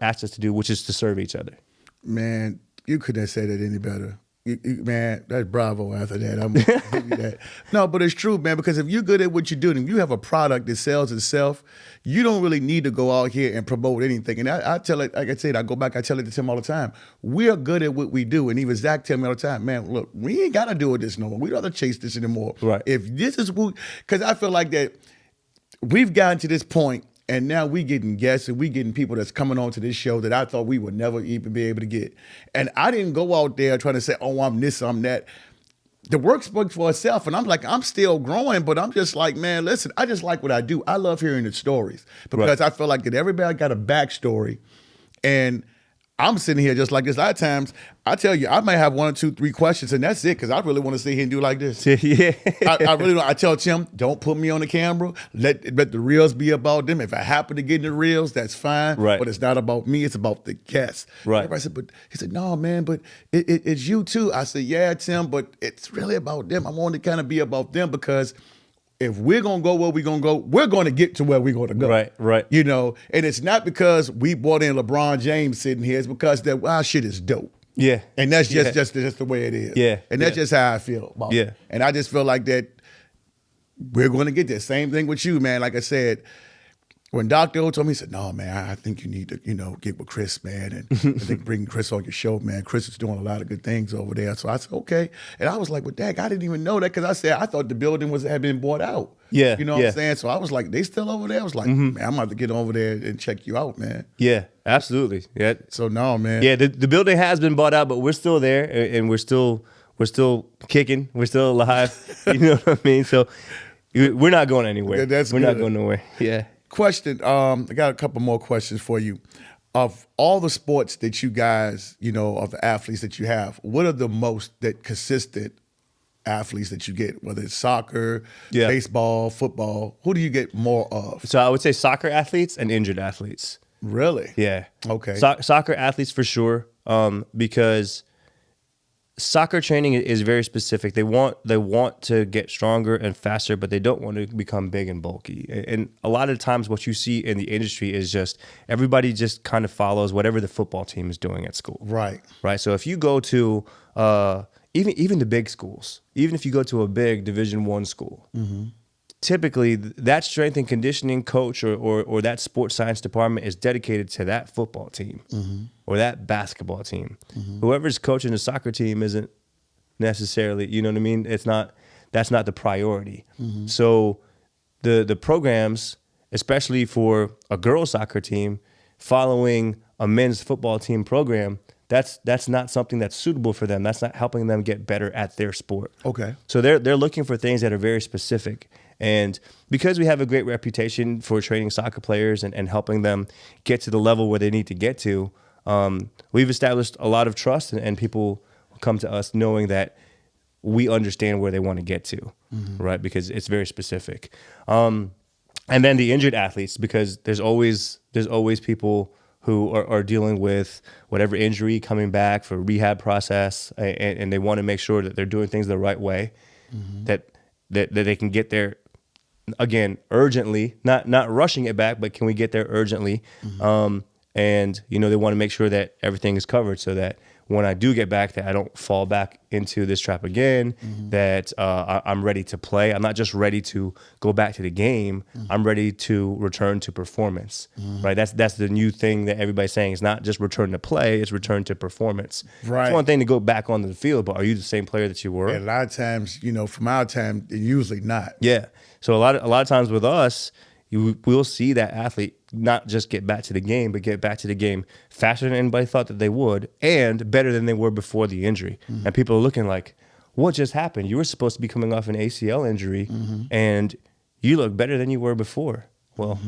asked us to do, which is to serve each other. Man, you couldn't have said it any better. Man, that's bravo after that. I'm gonna give you that. No, but it's true, man, because if you're good at what you're doing, if you have a product that sells itself, you don't really need to go out here and promote anything. And I tell it, like I said, I go back, I tell it to Tim all the time. We're good at what we do. And even Zach tell me all the time, man, look, we ain't got to do this no more. We don't have to chase this anymore. Right. If this is what, because I feel like that we've gotten to this point, and now we getting guests and we getting people that's coming on to this show that I thought we would never even be able to get. And I didn't go out there trying to say, oh, I'm this, I'm that. The work spoke for itself. And I'm like, I'm still growing, but I'm just like, man, listen, I just like what I do. I love hearing the stories because I feel like that everybody got a backstory. And I'm sitting here just like this. A lot of times, I tell you, I might have 1 or 2, 3 questions, and that's it, because I really want to sit here and do like this. Yeah. I really don't. I tell Tim, don't put me on the camera. Let the reels be about them. If I happen to get in the reels, that's fine. Right. But it's not about me. It's about the guests. Right. Everybody said, but he said, no, man, but it's you too. I said, yeah, Tim, but it's really about them. I want to kind of be about them because if we're going to go where we're going to go, we're going to get to where we're going to go. Right. You know, and it's not because we brought in LeBron James sitting here. It's because that our shit is dope. Yeah. And that's just the way it is. Yeah. And that's just how I feel about it. And I just feel like that we're going to get there. Same thing with you, man. Like I said, when Dr. O told me, he said, no, man, I think you need to, get with Chris, man. And I think bring Chris on your show, man. Chris is doing a lot of good things over there. So I said, okay. And I was like, well, Dag, I didn't even know that because I thought the building had been bought out. Yeah. You know what I'm saying? So I was like, they still over there? I was like, man, I'm going to have to get over there and check you out, man. Yeah, absolutely. Yeah. So no, man. Yeah, the building has been bought out, but we're still there and we're still kicking. We're still alive. You know what I mean? So we're not going anywhere. We're not going nowhere. Yeah. Question, I got a couple more questions for you. Of all the sports that you guys, of the athletes that you have, what are the most consistent athletes that you get, whether it's soccer, baseball, football? Who do you get more of? So I would say soccer athletes and injured athletes. Really? Yeah. Okay. Soccer athletes for sure, because soccer training is very specific. They want to get stronger and faster, but they don't want to become big and bulky. And a lot of times what you see in the industry is just everybody just kind of follows whatever the football team is doing at school. Right. Right. So if you go to even the big schools, even if you go to a big Division I school, typically that strength and conditioning coach or that sports science department is dedicated to that football team or that basketball team. Whoever's coaching the soccer team isn't necessarily, you know what I mean? That's not the priority. So the programs, especially for a girls soccer team, following a men's football team program, that's not something that's suitable for them. That's not helping them get better at their sport. Okay. So they're looking for things that are very specific. And because we have a great reputation for training soccer players and helping them get to the level where they need to get to, we've established a lot of trust and people come to us knowing that we understand where they want to get to, right? Because it's very specific. And then the injured athletes, because there's always there's always people who are dealing with whatever injury, coming back for rehab process, and they want to make sure that they're doing things the right way, that they can get there, again, urgently, not rushing it back, but can we get there urgently? And, you know, they want to make sure that everything is covered so that when I do get back, that I don't fall back into this trap again, that I'm ready to play. I'm not just ready to go back to the game. I'm ready to return to performance, right? That's the new thing that everybody's saying. It's not just return to play, it's return to performance. Right. It's one thing to go back onto the field, but are you the same player that you were? And a lot of times, you know, from our time, usually not. Yeah. So a lot of times with us, we'll see that athlete not just get back to the game, but get back to the game faster than anybody thought that they would, and better than they were before the injury. And people are looking like, what just happened? You were supposed to be coming off an ACL injury, and you look better than you were before. Well,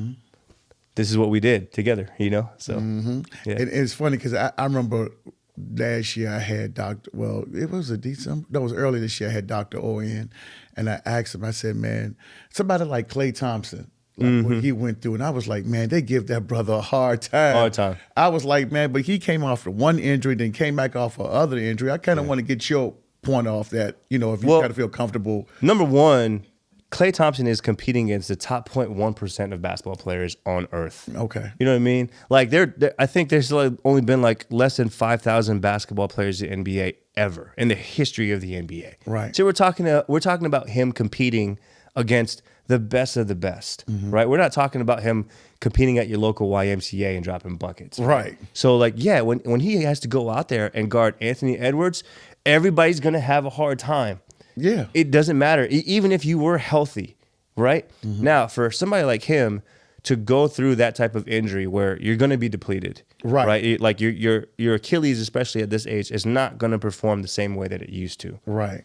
this is what we did together, you know? So, yeah. And it's funny because I remember last year I had it was early this year I had Dr. O in, and I asked him, I said, man, somebody like Klay Thompson, what he went through, and I was like, man, they give that brother a hard time. I was like, man, but he came off of one injury, then came back off of other injury. I kind of want to get your point off that, you know, if you kind of feel comfortable. Number one, Klay Thompson is competing against the top 0.1% of basketball players on earth. Okay. You know what I mean? Like I think there's only been like less than 5,000 basketball players in the NBA ever in the history of the NBA. Right. So we're talking about him competing against the best of the best, right? We're not talking about him competing at your local YMCA and dropping buckets. Right. So like, yeah, when he has to go out there and guard Anthony Edwards, everybody's going to have a hard time. Yeah. It doesn't matter. Even if you were healthy, right? Now, for somebody like him to go through that type of injury where you're going to be depleted, right? Like your Achilles, especially at this age, is not going to perform the same way that it used to. Right.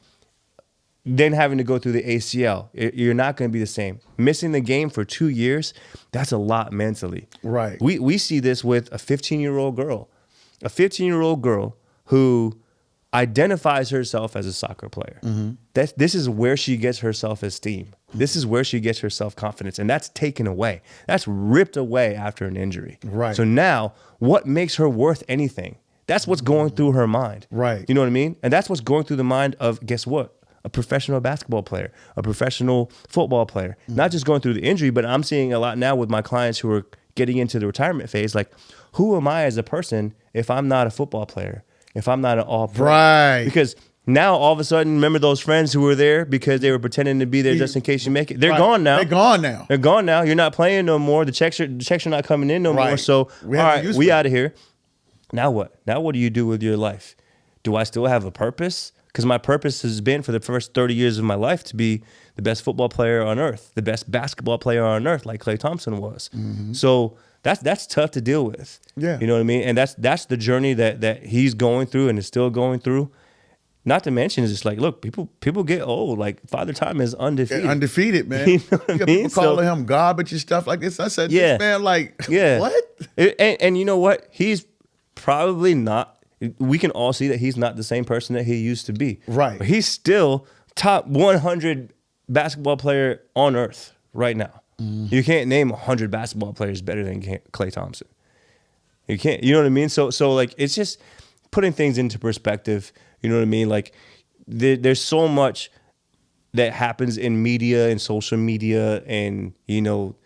Then having to go through the ACL, you're not going to be the same. Missing the game for 2 years, that's a lot mentally. Right. We see this with a 15-year-old girl. A 15-year-old girl who identifies herself as a soccer player. This is where she gets her self-esteem. This is where she gets her self-confidence, and that's taken away. That's ripped away after an injury. Right. So now, what makes her worth anything? That's what's going through her mind. Right. You know what I mean? And that's what's going through the mind of, guess what? A professional basketball player, a professional football player. Not just going through the injury, but I'm seeing a lot now with my clients who are getting into the retirement phase. Like, who am I as a person if I'm not a football player? If I'm not an all-pro? Right. Because now all of a sudden, remember those friends who were there because they were pretending to be there just in case you make it? They're gone now. They're gone now. They're gone now. You're not playing no more. The checks are not coming in no more. So, We all have no right, use we for it. out of here. Now what? Now what do you do with your life? Do I still have a purpose? Because my purpose has been for the first 30 years of my life to be the best football player on earth, the best basketball player on earth, like Klay Thompson was. So that's tough to deal with. Yeah. You know what I mean? And that's the journey that he's going through and is still going through. Not to mention, it's just like, look, people get old. Like, Father Time is undefeated. Undefeated, man. You know what I got mean? people calling him garbage and stuff like this. I said, this man, like, what? And you know what? He's probably not. We can all see that he's not the same person that he used to be. Right. But he's still top 100 basketball player on earth right now. You can't name 100 basketball players better than Klay Thompson. You can't. You know what I mean? So like, it's just putting things into perspective. You know what I mean? Like, there's so much that happens in media and social media, and you know,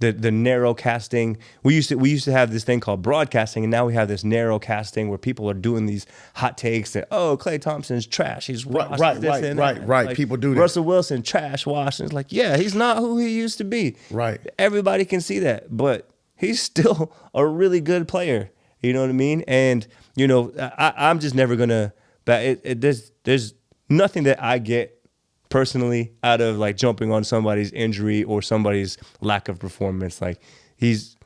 the narrow casting. We used to have this thing called broadcasting, and now we have this narrow casting where people are doing these hot takes that, oh, Klay Thompson's trash. He's washed. Right. Like, People do that. Russell Wilson trash washed. And it's like, yeah, he's not who he used to be. Right. Everybody can see that, but he's still a really good player. You know what I mean? And you know, I'm just never gonna. But there's nothing that I get personally out of like jumping on somebody's injury or somebody's lack of performance. Like, he's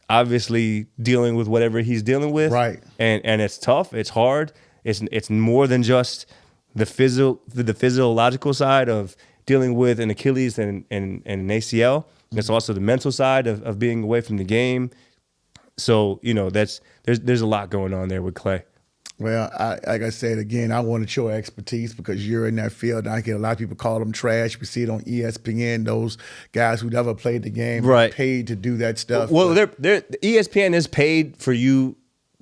obviously dealing with whatever he's dealing with, right? And it's tough, it's hard, it's more than just the physiological side of dealing with an Achilles and an ACL. It's also the mental side of being away from the game. So you know, there's a lot going on there with Klay. Well, like I said, again, I wanted your expertise because you're in that field. And I get a lot of people call them trash. We see it on ESPN, those guys who never played the game, Right. paid to do that stuff. Well, ESPN is paid for you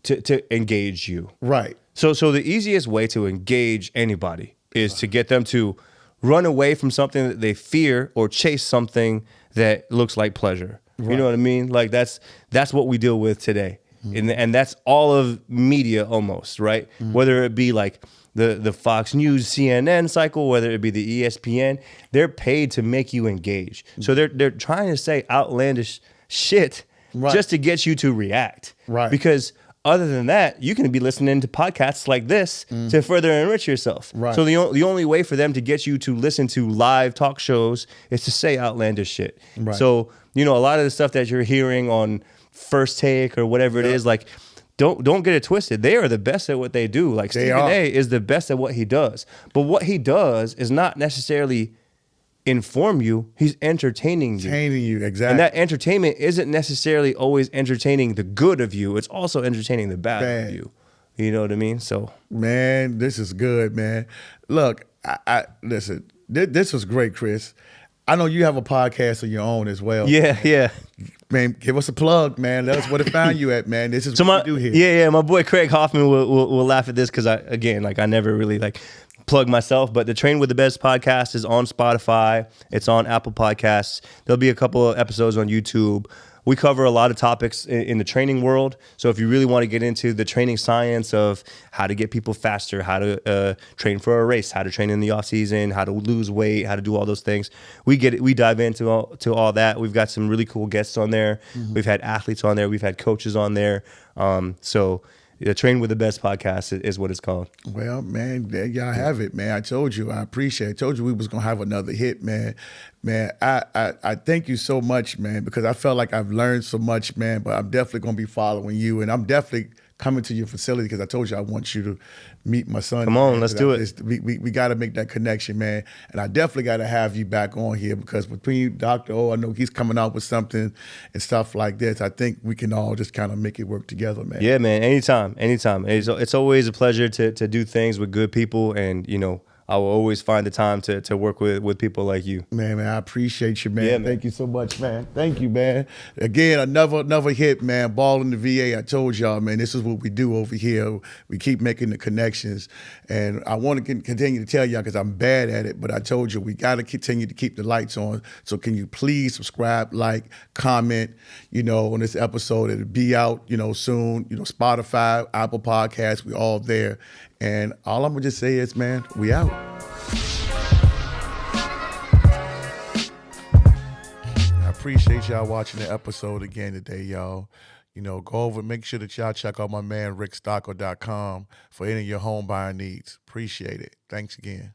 to engage you. Right. So the easiest way to engage anybody is to get them to run away from something that they fear or chase something that looks like pleasure. Right. You know what I mean? Like that's what we deal with today. And that's all of media almost, right? Whether it be like the Fox News, CNN cycle, whether it be the ESPN, they're paid to make you engage. So they're trying to say outlandish shit just to get you to react. Right. Because other than that, you can be listening to podcasts like this to further enrich yourself. Right. So the only way for them to get you to listen to live talk shows is to say outlandish shit. Right. So, a lot of the stuff that you're hearing on First Take or whatever it is, like, don't get it twisted. They are the best at what they do. Like, Stephen A is the best at what he does. But what he does is not necessarily inform you. He's entertaining you. Entertaining you, exactly. And that entertainment isn't necessarily always entertaining the good of you. It's also entertaining the bad of you. You know what I mean? So, man, this is good, man. Look, I listen. This was great, Chris. I know you have a podcast of your own as well. Yeah. Man, give us a plug, man. Let us where to find you at, man. This is what we do here. Yeah. My boy Craig Hoffman will laugh at this because I never really plug myself, but the Train with the Best podcast is on Spotify. It's on Apple Podcasts. There'll be a couple of episodes on YouTube. We cover a lot of topics in the training world. So if you really want to get into the training science of how to get people faster, how to train for a race, how to train in the off season, how to lose weight, how to do all those things, we dive into all that. We've got some really cool guests on there. We've had athletes on there. We've had coaches on there. So the Train with the Best podcast is what it's called. Well, man, there y'all have it, man. I told you, I appreciate it. I told you we was going to have another hit, man. Man, I thank you so much, man, because I felt like I've learned so much, man, but I'm definitely going to be following you, and I'm definitely coming to your facility because I told you I want you to meet my son. Come on, let's do it. We got to make that connection, man. And I definitely got to have you back on here because between you, Dr. O, I know he's coming out with something and stuff like this. I think we can all just kind of make it work together, man. Yeah, man. Anytime. It's always a pleasure to do things with good people, and I will always find the time to work with people like you. Man, I appreciate you, man. Yeah, man. Thank you so much, man. Thank you, man. Again, another hit, man. Ball in the VA. I told y'all, man, this is what we do over here. We keep making the connections. And I want to continue to tell y'all because I'm bad at it, but I told you we got to continue to keep the lights on. So can you please subscribe, like, comment, on this episode. It'll be out, soon. Spotify, Apple Podcasts, we all there. And all I'm going to just say is, man, we out. I appreciate y'all watching the episode again today, y'all. Go over, make sure that y'all check out my man, rickstockel.com for any of your home buying needs. Appreciate it. Thanks again.